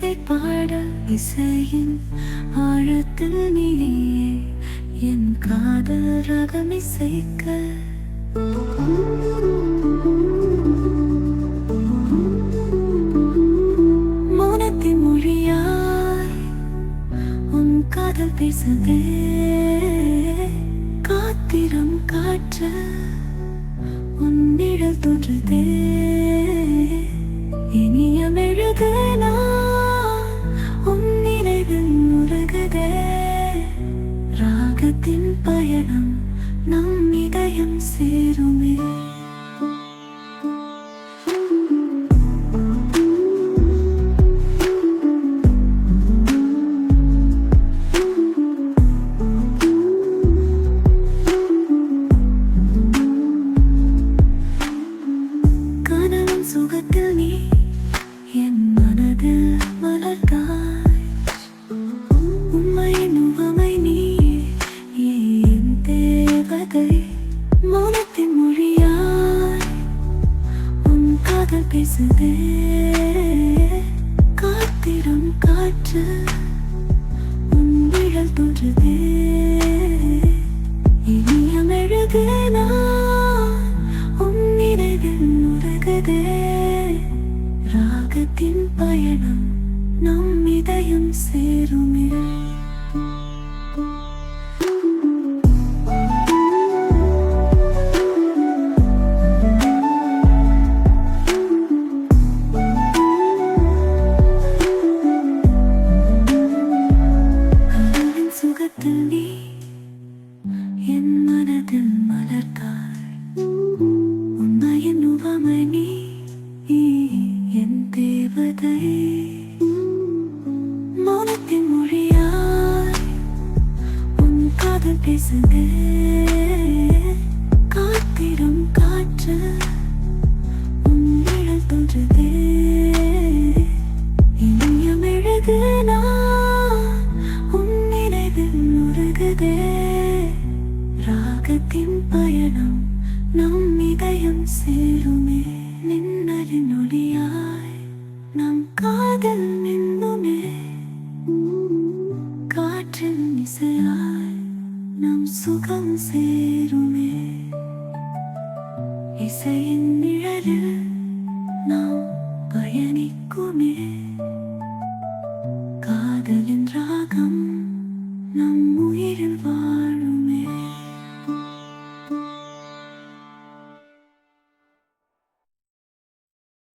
கவிதை பாட இசையின் ஆழத்தில் நீயே என் காதல் ரகம் இசைக்க மௌனத்தின் மொழியாய் உன் காதல் பேசுதே காத்திரம் காற்று உன் நிழல் தோன்றுதே இனியம் எழுதுனா உன் நினைவில் உருகுதே ராகத்தின் பயணம் நம் இதயம் சேருமே கனவின் சுகத்தில் நீ என் மனதில் மலர்ந்தாய் உண்மையின் உவமை நீ என் தேவதை மௌனத்தின் மொழியாய் உன் காதல் பேசுதே காத்திரம் காற்று உன் நிழல் தோன்றுதே இனியம் எழுதுனா உன் நினைவில் உருகுதே ராகத்தின் பயணம் நம் இதயம் சேருமே கனவின் சுகத்தில் நீ என் மனதில் மலர்ந்தாய் உண்மையின் உவமை நீ என் தேவதை மௌனத்தின் மொழியாய் உன் காதல் பேசுதே காத்திரம் காற்று உன் நிழல் தோன்றுதே இனியம் எழுதுனா உன் நினைவில் உருகுதே ராகத்தின் பயணம் நம் இதயம் சேருமே நின்னலின் ஒளியாய் நம் காதல் நின்னுமே காற்றின் இசையாய் நம் சுகம் சேருமே இசையின் நிழலில் நாம் பயணிக்குமே காதலின் ராகம் நம் உயிரில்